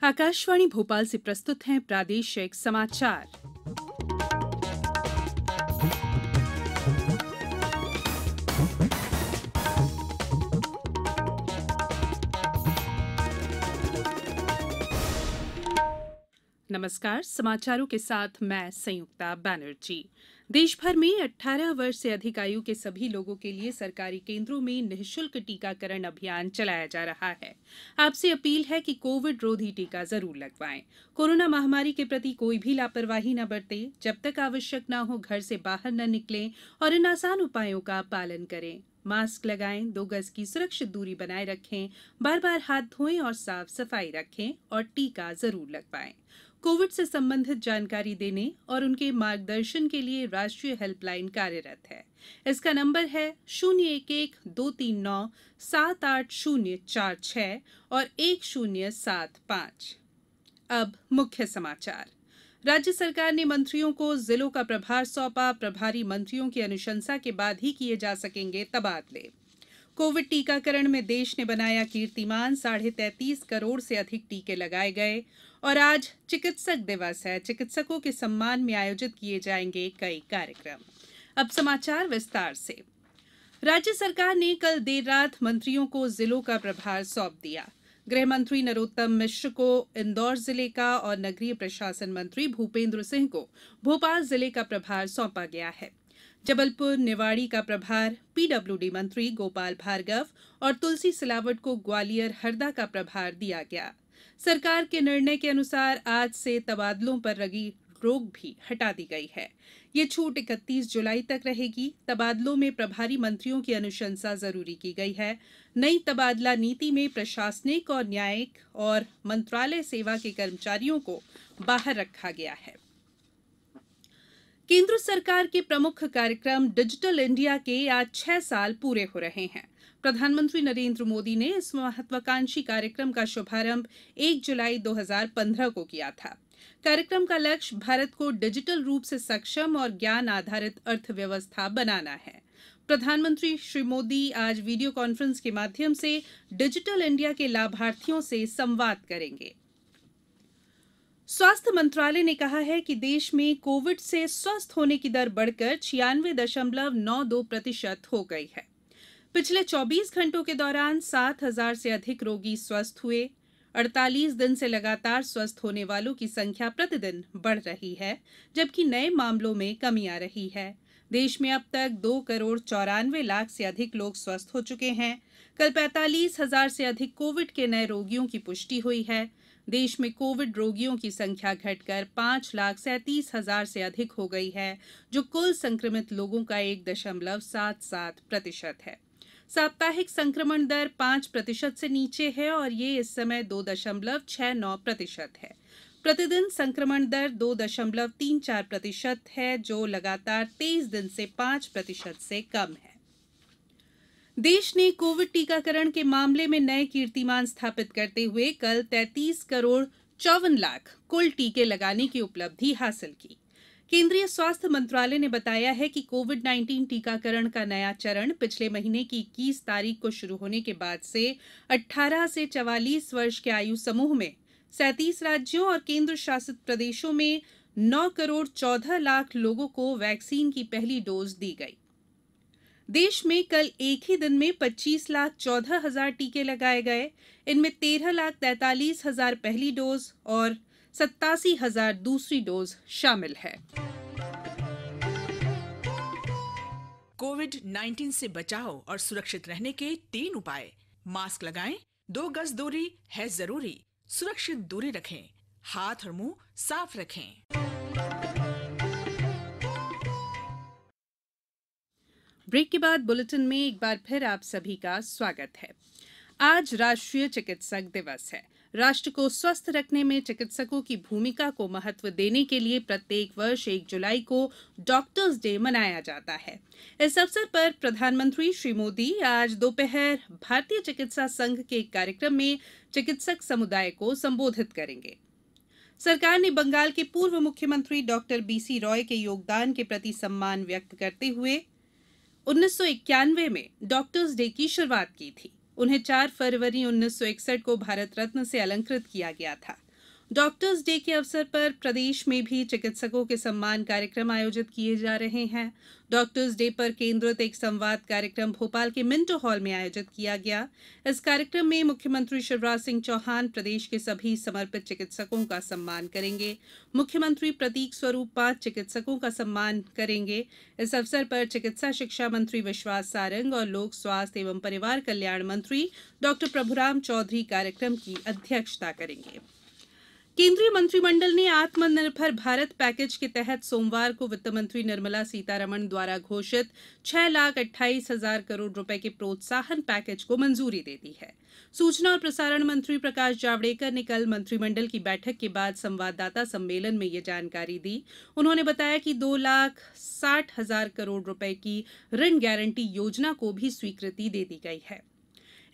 आकाशवाणी भोपाल से प्रस्तुत हैं प्रादेशिक समाचार। नमस्कार, समाचारों के साथ मैं संयुक्ता बैनर्जी। देश भर में 18 वर्ष से अधिक आयु के सभी लोगों के लिए सरकारी केंद्रों में निःशुल्क टीकाकरण अभियान चलाया जा रहा है। आपसे अपील है कि कोविड रोधी टीका जरूर लगवाएं। कोरोना महामारी के प्रति कोई भी लापरवाही न बरतें। जब तक आवश्यक न हो घर से बाहर न निकलें और इन आसान उपायों का पालन करें। मास्क लगाएं, 2 गज की सुरक्षित दूरी बनाए रखें, बार-बार हाथ धोएं और साफ सफाई रखें और टीका जरूर लगवाएं। कोविड से संबंधित जानकारी देने और उनके मार्गदर्शन के लिए राष्ट्रीय हेल्पलाइन कार्यरत है। इसका नंबर है 011-239-78046 और 1075। अब मुख्य समाचार। राज्य सरकार ने मंत्रियों को जिलों का प्रभार सौंपा। प्रभारी मंत्रियों की अनुशंसा के बाद ही किए जा सकेंगे तबादले। कोविड टीकाकरण में देश ने बनाया कीर्तिमान। 33.5 करोड़ से अधिक टीके लगाए गए और आज चिकित्सक दिवस है। चिकित्सकों के सम्मान में आयोजित किए जाएंगे कई कार्यक्रम। अब समाचार विस्तार से। राज्य सरकार ने कल देर रात मंत्रियों को जिलों का प्रभार सौंप दिया। गृह मंत्री नरोत्तम मिश्र को इंदौर जिले का और नगरीय प्रशासन मंत्री भूपेंद्र सिंह को भोपाल जिले का प्रभार सौंपा गया है। जबलपुर निवाड़ी का प्रभार पीडब्ल्यूडी मंत्री गोपाल भार्गव और तुलसी सिलावट को ग्वालियर हरदा का प्रभार दिया गया। सरकार के निर्णय के अनुसार आज से तबादलों पर लगी रोक भी हटा दी गई है। ये छूट 31 जुलाई तक रहेगी। तबादलों में प्रभारी मंत्रियों की अनुशंसा जरूरी की गई है। नई तबादला नीति में प्रशासनिक और न्यायिक और मंत्रालय सेवा के कर्मचारियों को बाहर रखा गया है। केंद्र सरकार के प्रमुख कार्यक्रम डिजिटल इंडिया के आज 6 साल पूरे हो रहे हैं। प्रधानमंत्री नरेंद्र मोदी ने इस महत्वाकांक्षी कार्यक्रम का शुभारंभ 1 जुलाई 2015 को किया था। कार्यक्रम का लक्ष्य भारत को डिजिटल रूप से सक्षम और ज्ञान आधारित अर्थव्यवस्था बनाना है। प्रधानमंत्री श्री मोदी आज वीडियो कॉन्फ्रेंस के माध्यम से डिजिटल इंडिया के लाभार्थियों से संवाद करेंगे। स्वास्थ्य मंत्रालय ने कहा है कि देश में कोविड से स्वस्थ होने की दर बढ़कर 96.92% हो गई है। पिछले 24 घंटों के दौरान 7,000 से अधिक रोगी स्वस्थ हुए। 48 दिन से लगातार स्वस्थ होने वालों की संख्या प्रतिदिन बढ़ रही है, जबकि नए मामलों में कमी आ रही है। देश में अब तक 2,94,00,000 से अधिक लोग स्वस्थ हो चुके हैं। कल 45,000 से अधिक कोविड के नए रोगियों की पुष्टि हुई है। देश में कोविड रोगियों की संख्या घटकर 5,37,000 से अधिक हो गई है, जो कुल संक्रमित लोगों का 1.77% है। साप्ताहिक संक्रमण दर 5% से नीचे है और ये इस समय 2.69% है। प्रतिदिन संक्रमण दर 2.34% है, जो लगातार 23 दिन से 5% से कम है। देश ने कोविड टीकाकरण के मामले में नए कीर्तिमान स्थापित करते हुए कल 33 करोड़ 54 लाख कुल टीके लगाने की उपलब्धि हासिल की। केंद्रीय स्वास्थ्य मंत्रालय ने बताया है कि कोविड-19 टीकाकरण का नया चरण पिछले महीने की 21 तारीख को शुरू होने के बाद से 18 से 44 वर्ष के आयु समूह में 37 राज्यों और केंद्र शासित प्रदेशों में 9 करोड़ 14 लाख लोगों को वैक्सीन की पहली डोज दी गई। देश में कल एक ही दिन में 25,14,000 टीके लगाए गए। इनमें 13,43,000 पहली डोज और 87,000 दूसरी डोज शामिल है। कोविड-19 से बचाव और सुरक्षित रहने के 3 उपाय। मास्क लगाएं, 2 गज दूरी है जरूरी, सुरक्षित दूरी रखें, हाथ और मुंह साफ रखें। ब्रेक के बाद बुलेटिन में एक बार फिर आप सभी का स्वागत है। आज राष्ट्रीय चिकित्सक दिवस है। राष्ट्र को स्वस्थ रखने में चिकित्सकों की भूमिका को महत्व देने के लिए प्रत्येक वर्ष 1 जुलाई को डॉक्टर्स डे मनाया जाता है। इस अवसर पर प्रधानमंत्री श्री मोदी आज दोपहर भारतीय चिकित्सा संघ के एक कार्यक्रम में चिकित्सक समुदाय को संबोधित करेंगे। सरकार ने बंगाल के पूर्व मुख्यमंत्री डॉक्टर बीसी रॉय के योगदान के प्रति सम्मान व्यक्त करते हुए 1991 में डॉक्टर्स डे की शुरुआत की थी। उन्हें 4 फरवरी 1961 को भारत रत्न से अलंकृत किया गया था। डॉक्टर्स डे के अवसर पर प्रदेश में भी चिकित्सकों के सम्मान कार्यक्रम आयोजित किए जा रहे हैं। डॉक्टर्स डे पर केंद्रित एक संवाद कार्यक्रम भोपाल के मिंटो हॉल में आयोजित किया गया। इस कार्यक्रम में मुख्यमंत्री शिवराज सिंह चौहान प्रदेश के सभी समर्पित चिकित्सकों का सम्मान करेंगे। मुख्यमंत्री प्रतीक स्वरूप 5 चिकित्सकों का सम्मान करेंगे। इस अवसर पर चिकित्सा शिक्षा मंत्री विश्वास सारंग और लोक स्वास्थ्य एवं परिवार कल्याण मंत्री डॉ प्रभुराम चौधरी कार्यक्रम की अध्यक्षता करेंगे। केंद्रीय मंत्रिमंडल ने आत्मनिर्भर भारत पैकेज के तहत सोमवार को वित्त मंत्री निर्मला सीतारमण द्वारा घोषित 6,28,000 करोड़ रुपए के प्रोत्साहन पैकेज को मंजूरी दे दी है। सूचना और प्रसारण मंत्री प्रकाश जावड़ेकर ने कल मंत्रिमंडल की बैठक के बाद संवाददाता सम्मेलन में ये जानकारी दी। उन्होंने बताया कि 2,60,000 करोड़ रुपए की ऋण गारंटी योजना को भी स्वीकृति दे दी गई है।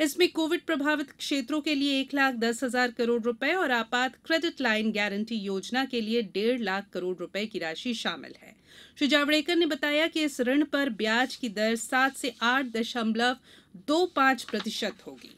इसमें कोविड प्रभावित क्षेत्रों के लिए 1,10,000 करोड़ रुपए और आपात क्रेडिट लाइन गारंटी योजना के लिए 1.5 लाख करोड़ रुपए की राशि शामिल है। श्री जावड़ेकर ने बताया कि इस ऋण पर ब्याज की दर 7 से 8.25% होगी।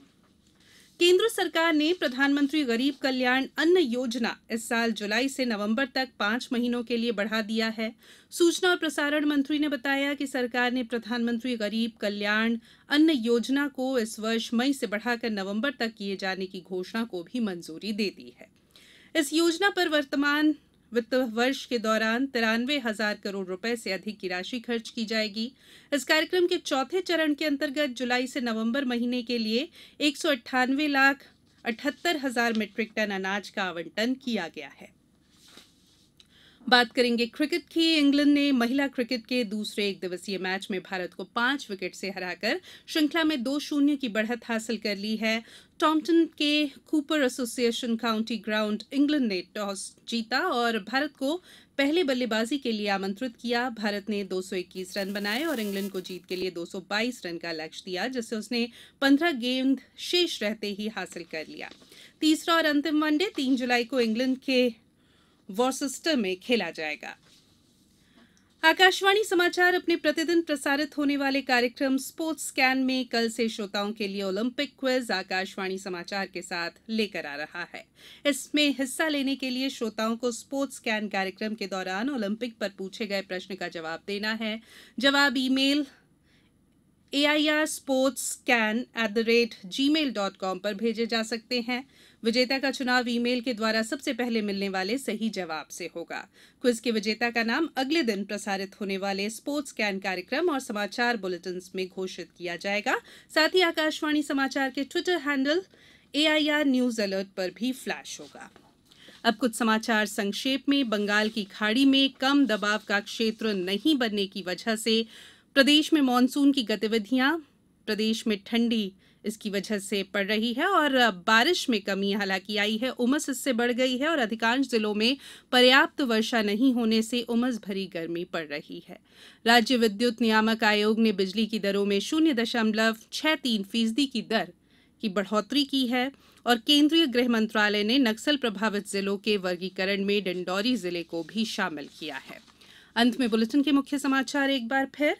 केंद्र सरकार ने प्रधानमंत्री गरीब कल्याण अन्न योजना इस साल जुलाई से नवंबर तक 5 महीनों के लिए बढ़ा दिया है। सूचना और प्रसारण मंत्री ने बताया कि सरकार ने प्रधानमंत्री गरीब कल्याण अन्न योजना को इस वर्ष मई से बढ़ाकर नवंबर तक किए जाने की घोषणा को भी मंजूरी दे दी है। इस योजना पर वर्तमान वित्त वर्ष के दौरान 93,000 करोड़ रुपए से अधिक की राशि खर्च की जाएगी। इस कार्यक्रम के चौथे चरण के अंतर्गत जुलाई से नवंबर महीने के लिए 198,78,000 मीट्रिक टन अनाज का आवंटन किया गया है। बात करेंगे क्रिकेट की। इंग्लैंड ने महिला क्रिकेट के दूसरे एक दिवसीय मैच में भारत को 5 विकेट से हराकर श्रृंखला में 2-0 की बढ़त हासिल कर ली है। टॉम्पटन के Cooper association county ground England ने टॉस जीता और भारत को पहले बल्लेबाजी के लिए आमंत्रित किया। भारत ने 221 रन बनाए और इंग्लैंड को जीत के लिए 222 रन का लक्ष्य दिया, जिसे उसने 15 गेंद शेष रहते ही हासिल कर लिया। तीसरा और अंतिम वनडे 3 जुलाई को इंग्लैंड के वॉर्सेस्टर में खेला जाएगा। आकाशवाणी समाचार अपने प्रतिदिन प्रसारित होने वाले कार्यक्रम स्पोर्ट्स स्कैन में कल से श्रोताओं के लिए ओलंपिक क्विज आकाशवाणी समाचार के साथ लेकर आ रहा है। इसमें हिस्सा लेने के लिए श्रोताओं को स्पोर्ट्स स्कैन कार्यक्रम के दौरान ओलंपिक पर पूछे गए प्रश्न का जवाब देना है। जवाब ईमेल airsportscan@gmail.com पर भेजे जा सकते हैं। विजेता का चुनाव ईमेल के द्वारा सबसे पहले मिलने वाले सही जवाब से होगा। क्विज के विजेता का नाम अगले दिन प्रसारित होने वाले स्पोर्ट्स स्कैन कार्यक्रम और समाचार बुलेटिन में घोषित किया जाएगा। साथ ही आकाशवाणी समाचार के Twitter handle AIR news alert पर भी फ्लैश होगा। अब कुछ समाचार संक्षेप में। बंगाल की खाड़ी में कम दबाव का क्षेत्र नहीं बनने की वजह से प्रदेश में मानसून की गतिविधियां प्रदेश में ठंडी इसकी वजह से पड़ रही है और बारिश में कमी हालांकि आई है। उमस इससे बढ़ गई है और अधिकांश जिलों में पर्याप्त वर्षा नहीं होने से उमस भरी गर्मी पड़ रही है। राज्य विद्युत नियामक आयोग ने बिजली की दरों में 0.63% की दर की बढ़ोतरी की है और केंद्रीय गृह मंत्रालय ने नक्सल प्रभावित जिलों के वर्गीकरण में डिंडौरी जिले को भी शामिल किया है। अंत में बुलेटिन के मुख्य समाचार एक बार फिर।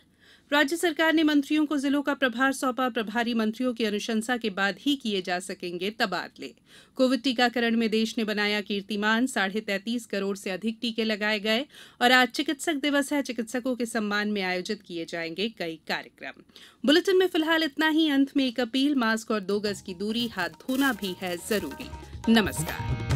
राज्य सरकार ने मंत्रियों को जिलों का प्रभार सौंपा। प्रभारी मंत्रियों की अनुशंसा के बाद ही किए जा सकेंगे तबादले। कोविड टीकाकरण में देश ने बनाया कीर्तिमान। 33.5 करोड़ से अधिक टीके लगाए गए और आज चिकित्सक दिवस है। चिकित्सकों के सम्मान में आयोजित किए जाएंगे कई कार्यक्रम। बुलेटिन में फिलहाल इतना ही। अंत में एक अपील, मास्क और 2 गज की दूरी, हाथ धोना भी है जरूरी। नमस्कार।